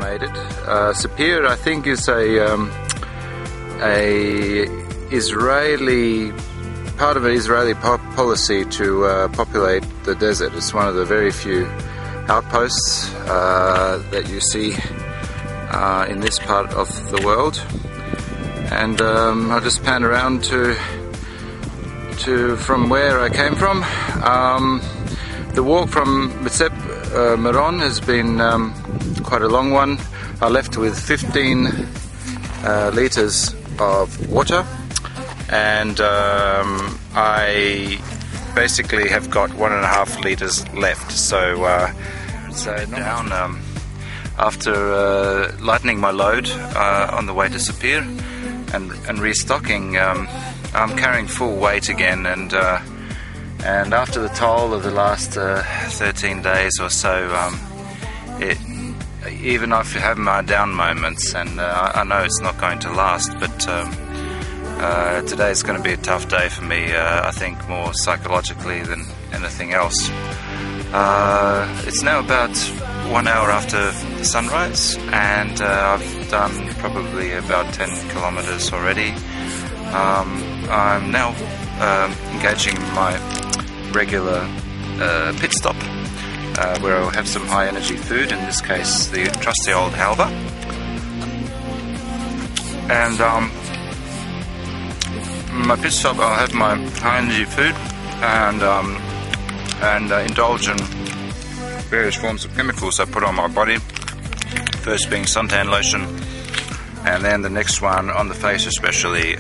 made it. Sapir, I think, is a Israeli part of an Israeli policy to populate the desert. It's one of the very few outposts that you see in this part of the world. And I'll just pan around to from where I came from. The walk from Mitzep Meron has been quite a long one. I left with 15 litres of water, and I basically have got 1.5 litres left. So down after lightening my load on the way to Sapir and restocking, I'm carrying full weight again, and after the toll of the last 13 days or so, even if I have my down moments, and I know it's not going to last, but today is going to be a tough day for me, I think more psychologically than anything else. It's now about 1 hour after the sunrise, and I've done probably about 10 kilometers already. I'm now engaging my regular pit stop, where I'll have some high energy food, in this case the trusty old halva, and my pit stop I'll have my high energy food and indulge in various forms of chemicals I put on my body, first being suntan lotion, and then the next one on the face especially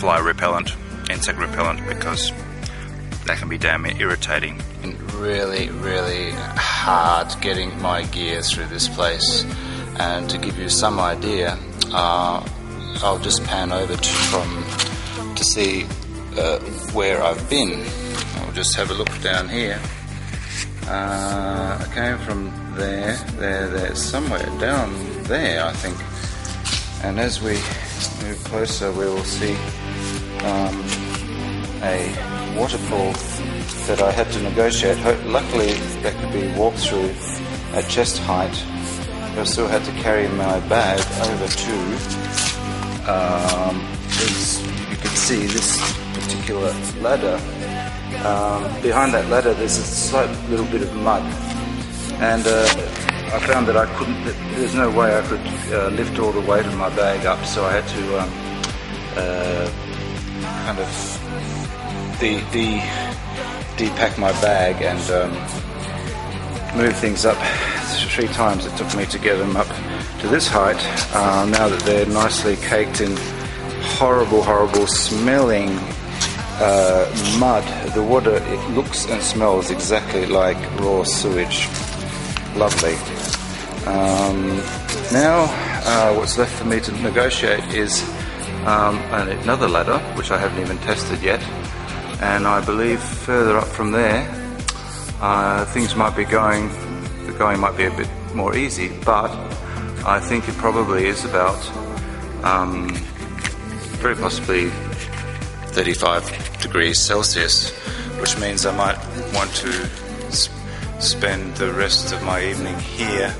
fly repellent, insect repellent, because that can be damn irritating. Really, really hard getting my gear through this place, and to give you some idea, I'll just pan over to see where I've been. I'll just have a look down here. I came from there, somewhere down there, I think. And as we move closer, we will see a waterfall that I had to negotiate. Luckily, that could be walked through at chest height. I still had to carry my bag over to, as you can see, this particular ladder. Behind that ladder there's a slight little bit of mud, and I found that there's no way I could lift all the weight of my bag up, so I had to kind of depack my bag and move things up 3 times. It took me to get them up to this height. Now that they're nicely caked in horrible smelling mud, the water, it looks and smells exactly like raw sewage. Lovely. Now what's left for me to negotiate is another ladder, which I haven't even tested yet, and I believe further up from there things might be going, the going might be a bit more easy, but I think it probably is about very possibly 35 degrees Celsius, which means I might want to spend the rest of my evening here,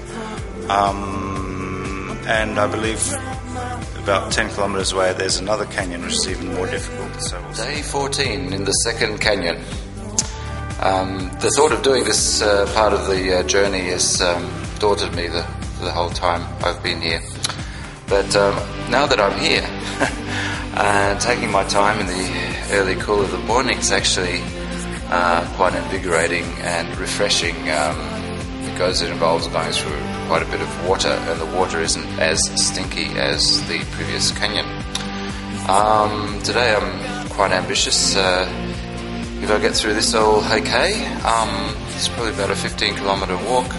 and I believe about 10 kilometers away there's another canyon which is even more difficult. So Day 14 in the second canyon. The thought of doing this part of the journey has daunted me the whole time I've been here, but now that I'm here taking my time in the early cool of the morning is actually quite invigorating and refreshing, because it involves going through quite a bit of water, and the water isn't as stinky as the previous canyon. Today I'm quite ambitious. If I get through this all okay, it's probably about a 15-kilometer walk,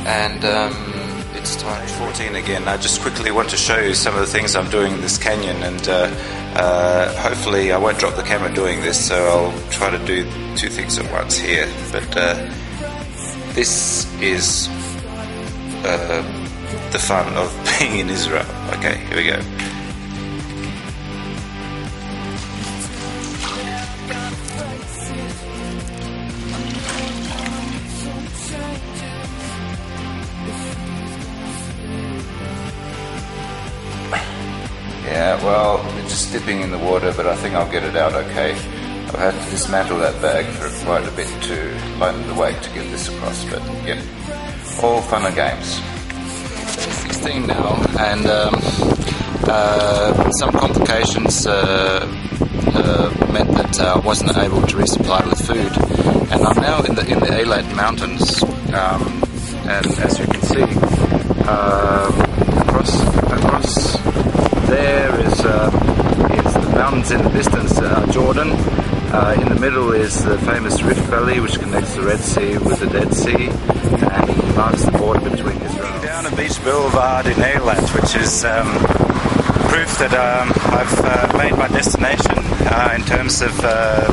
and it's time 14 again. I just quickly want to show you some of the things I'm doing in this canyon, and hopefully I won't drop the camera doing this, so I'll try to do 2 things at once here. But this is the fun of being in Israel. Okay, here we go. Well, it's just dipping in the water, but I think I'll get it out okay. I'll have to dismantle that bag for quite a bit to lighten the weight to get this across, but yeah, all fun and games. 16 now, and some complications meant that I wasn't able to resupply with food, and I'm now in the Eilat Mountains, and as you can see, across there is the mountains in the distance, Jordan. In the middle is the famous Rift Valley, which connects the Red Sea with the Dead Sea, and marks the border between Israel. Down a beach boulevard in Eilat, which is proof that I've made my destination in terms of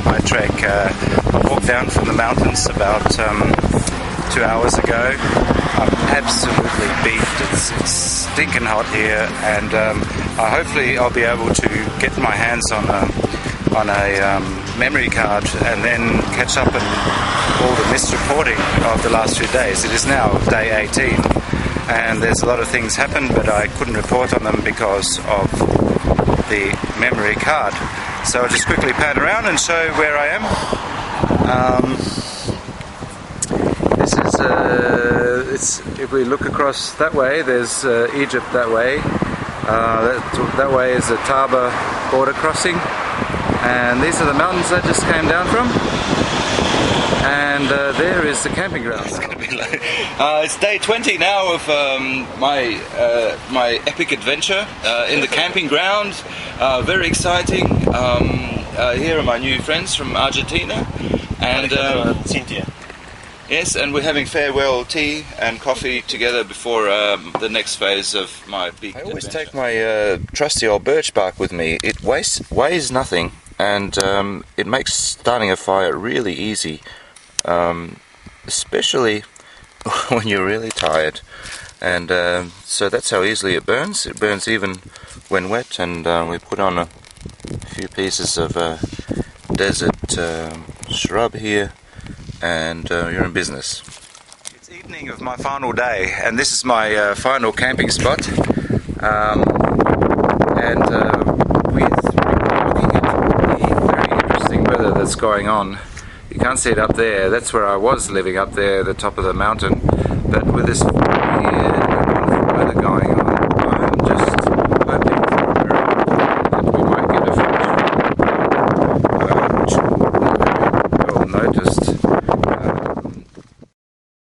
my trek. I walked down from the mountains about 2 hours ago. I'm absolutely beat. It's stinking hot here, and hopefully I'll be able to get my hands on a memory card and then catch up on all the missed reporting of the last 2 days. It is now day 18, and there's a lot of things happened, but I couldn't report on them because of the memory card. So I'll just quickly pan around and show where I am. This is if we look across that way, there's Egypt that way. That way is the Taba border crossing, and these are the mountains I just came down from. And there is the camping ground. It's day 20 now of my epic adventure in the camping ground. Very exciting. Here are my new friends from Argentina, and Cynthia. Yes, and we're having farewell tea and coffee together before the next phase of my big adventure. I always take my trusty old birch bark with me. It weighs nothing, and it makes starting a fire really easy, especially when you're really tired. And so that's how easily it burns. It burns even when wet, and we put on a few pieces of desert shrub here, and you're in business. It's evening of my final day, and this is my final camping spot. We're looking at the very interesting weather that's going on. You can't see it up there. That's where I was living, up there at the top of the mountain. But with this wonderful weather going on,